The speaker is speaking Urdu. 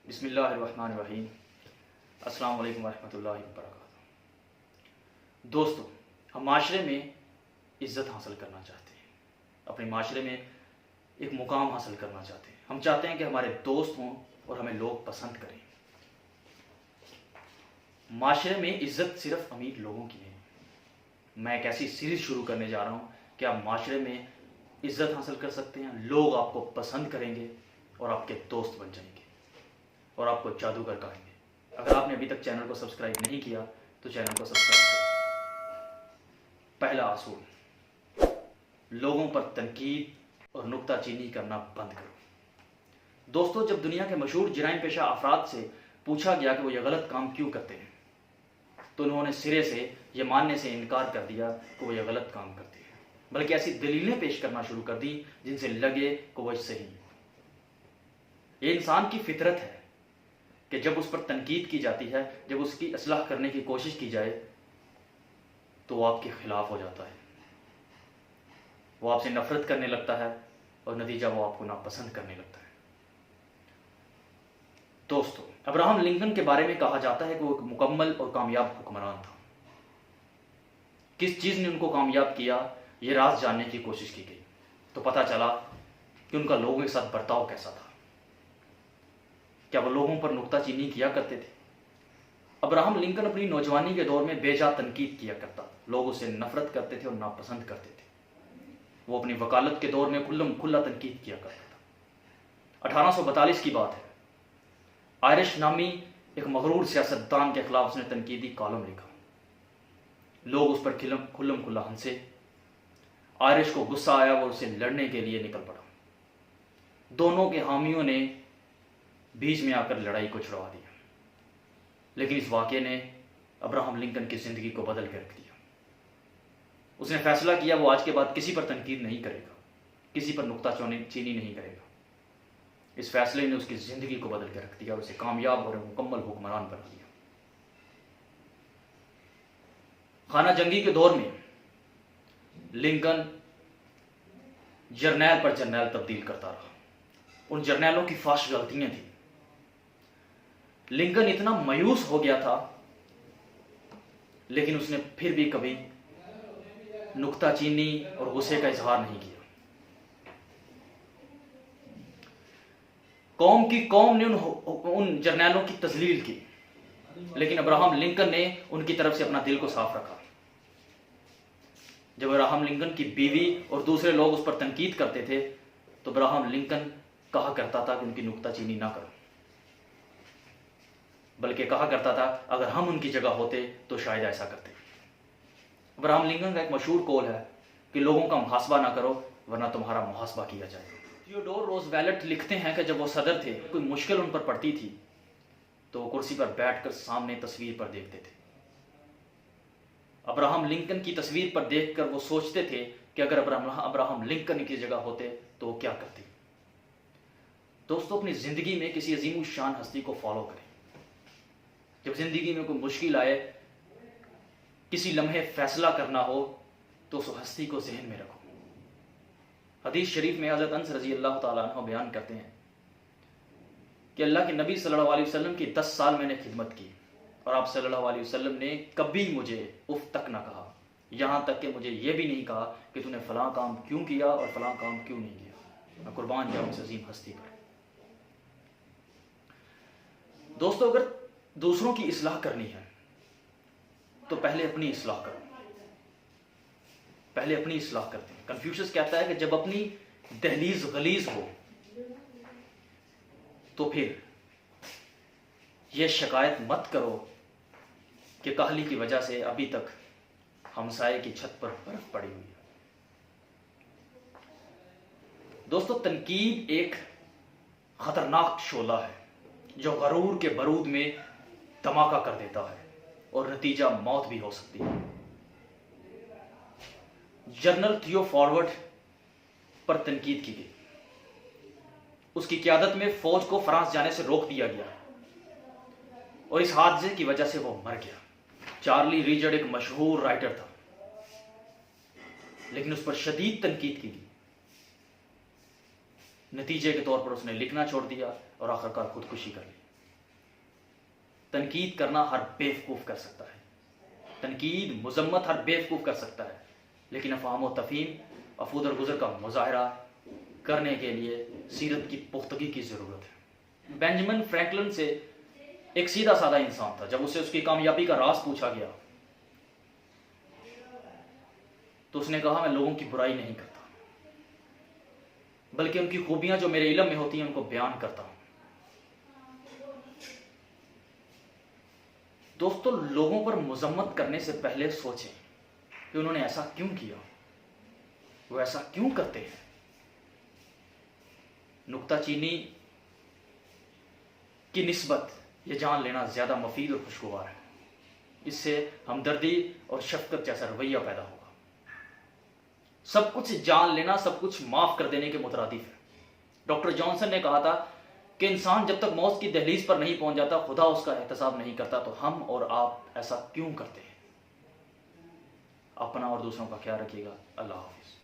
بسم اللہ الرحمن الرحیم۔ السلام علیکم ورحمۃ اللہ وبرکاتہ۔ دوستو، ہم معاشرے میں عزت حاصل کرنا چاہتے ہیں، اپنے معاشرے میں ایک مقام حاصل کرنا چاہتے ہیں۔ ہم چاہتے ہیں کہ ہمارے دوست ہوں اور ہمیں لوگ پسند کریں۔ معاشرے میں عزت صرف امیر لوگوں کی نہیں۔ میں ایک ایسی سیریز شروع کرنے جا رہا ہوں کہ آپ معاشرے میں عزت حاصل کر سکتے ہیں، لوگ آپ کو پسند کریں گے اور آپ کے دوست بن جائیں گے اور آپ کو جادوگر کہیں گے۔ اگر آپ نے ابھی تک چینل کو سبسکرائب نہیں کیا تو چینل کو سبسکرائب کریں۔ پہلا اصول، لوگوں پر تنقید اور نکتہ چینی کرنا بند کرو۔ دوستو، جب دنیا کے مشہور جرائم پیشہ افراد سے پوچھا گیا کہ وہ یہ غلط کام کیوں کرتے ہیں تو انہوں نے سرے سے یہ ماننے سے انکار کر دیا کہ وہ یہ غلط کام کرتے ہیں، بلکہ ایسی دلیلیں پیش کرنا شروع کر دی جن سے لگے کہ وہ صحیح ہیں۔ یہ انسان کی فطرت ہے کہ جب اس پر تنقید کی جاتی ہے، جب اس کی اصلاح کرنے کی کوشش کی جائے تو وہ آپ کے خلاف ہو جاتا ہے، وہ آپ سے نفرت کرنے لگتا ہے اور نتیجہ وہ آپ کو ناپسند کرنے لگتا ہے۔ دوستو، ابراہم لنکن کے بارے میں کہا جاتا ہے کہ وہ ایک مکمل اور کامیاب حکمران تھا۔ کس چیز نے ان کو کامیاب کیا، یہ راز جاننے کی کوشش کی گئی تو پتہ چلا کہ ان کا لوگوں کے ساتھ برتاؤ کیسا تھا۔ کیا وہ لوگوں پر نکتہ چینی کیا کرتے تھے؟ ابراہم لنکن اپنی نوجوانی کے دور میں بے جا تنقید کیا کرتا، لوگ اسے نفرت کرتے تھے اور ناپسند کرتے تھے۔ وہ اپنی وکالت کے دور میں کھلا تنقید کیا کرتا تھا۔ 1842 کی بات ہے، آئرش نامی ایک مغرور سیاستدان کے خلاف اس نے تنقیدی کالم لکھا۔ لوگ اس پر کھلم کھلا ہنسے۔ آئرش کو غصہ آیا اور اسے لڑنے کے لیے نکل پڑا۔ دونوں کے حامیوں نے بیچ میں آ کر لڑائی کو چھڑوا دیا، لیکن اس واقعے نے ابراہم لنکن کی زندگی کو بدل کے رکھ دیا۔ اس نے فیصلہ کیا وہ آج کے بعد کسی پر تنقید نہیں کرے گا، کسی پر نکتہ چینی نہیں کرے گا۔ اس فیصلے نے اس کی زندگی کو بدل کے رکھ دیا اور اسے کامیاب اور مکمل حکمران بنا دیا۔ خانہ جنگی کے دور میں لنکن جرنیل پر جرنیل تبدیل کرتا رہا۔ ان جرنیلوں کی فحش غلطیاں تھیں۔ لنکن اتنا مایوس ہو گیا تھا، لیکن اس نے پھر بھی کبھی نکتہ چینی اور غصے کا اظہار نہیں کیا۔ قوم نے ان جرنیلوں کی تذلیل کی، لیکن ابراہم لنکن نے ان کی طرف سے اپنا دل کو صاف رکھا۔ جب ابراہم لنکن کی بیوی اور دوسرے لوگ اس پر تنقید کرتے تھے تو ابراہم لنکن کہا کرتا تھا کہ ان کی نکتہ چینی نہ کرو، بلکہ کہا کرتا تھا اگر ہم ان کی جگہ ہوتے تو شاید ایسا کرتے۔ ابراہم لنکن کا ایک مشہور قول ہے کہ لوگوں کا محاسبہ نہ کرو ورنہ تمہارا محاسبہ کیا جائے گا۔ تھیوڈور روزویلٹ لکھتے ہیں کہ جب وہ صدر تھے، کوئی مشکل ان پر پڑتی تھی تو وہ کرسی پر بیٹھ کر سامنے تصویر پر دیکھتے تھے۔ ابراہم لنکن کی تصویر پر دیکھ کر وہ سوچتے تھے کہ اگر ابراہم لنکن کی جگہ ہوتے تو وہ کیا کرتے۔ دوستو، اپنی زندگی میں کسی عظیم الشان ہستی کو فالو کریں۔ جب زندگی میں کوئی مشکل آئے، کسی لمحے فیصلہ کرنا ہو تو اس ہستی کو ذہن میں رکھو۔ حدیث شریف میں حضرت انس رضی اللہ تعالیٰ عنہ بیان کرتے ہیں کہ اللہ کے نبی صلی اللہ علیہ وسلم کی 10 سال میں نے خدمت کی اور آپ صلی اللہ علیہ وسلم نے کبھی مجھے اف تک نہ کہا، یہاں تک کہ مجھے یہ بھی نہیں کہا کہ تو نے فلاں کام کیوں کیا اور فلاں کام کیوں نہیں کیا۔ میں قربان جاؤں اس عظیم ہستی پر۔ دوستو، اگر دوسروں کی اصلاح کرنی ہے تو پہلے اپنی اصلاح کرو۔ پہلے اپنی اصلاح کرتے ہیں۔ کنفیوشس کہتا ہے کہ جب اپنی دہلیز غلیظ ہو تو پھر یہ شکایت مت کرو کہ کاہلی کی وجہ سے ابھی تک ہمسائے کی چھت پر برف پڑی ہوئی ہے۔ دوستو، تنقید ایک خطرناک شعلہ ہے جو غرور کے بارود میں دھماکہ کر دیتا ہے اور نتیجہ موت بھی ہو سکتی ہے۔ جنرل تھیو فارورڈ پر تنقید کی گئی، اس کی قیادت میں فوج کو فرانس جانے سے روک دیا گیا اور اس حادثے کی وجہ سے وہ مر گیا۔ چارلی ریچرڈ ایک مشہور رائٹر تھا، لیکن اس پر شدید تنقید کی گئی۔ نتیجے کے طور پر اس نے لکھنا چھوڑ دیا اور آخرکار خودکشی کر لی۔ تنقید کرنا ہر بیوقوف کر سکتا ہے، تنقید مذمت ہر بیوقوف کر سکتا ہے، لیکن افہام و تفہیم، افود اور گزر کا مظاہرہ کرنے کے لیے سیرت کی پختگی کی ضرورت ہے۔ بینجامن فرینکلن سے ایک سیدھا سادہ انسان تھا، جب اسے اس کی کامیابی کا راز پوچھا گیا تو اس نے کہا میں لوگوں کی برائی نہیں کرتا، بلکہ ان کی خوبیاں جو میرے علم میں ہوتی ہیں ان کو بیان کرتا ہوں۔ دوستو، لوگوں پر مذمت کرنے سے پہلے سوچیں کہ انہوں نے ایسا کیوں کیا، وہ ایسا کیوں کرتے ہیں۔ نکتہ چینی کی نسبت یہ جان لینا زیادہ مفید اور خوشگوار ہے، اس سے ہمدردی اور شفقت جیسا رویہ پیدا ہوگا۔ سب کچھ جان لینا سب کچھ معاف کر دینے کے مترادف ہے۔ ڈاکٹر جانسن نے کہا تھا کہ انسان جب تک موت کی دہلیز پر نہیں پہنچ جاتا خدا اس کا احتساب نہیں کرتا، تو ہم اور آپ ایسا کیوں کرتے ہیں؟ اپنا اور دوسروں کا خیال رکھیے گا۔ اللہ حافظ۔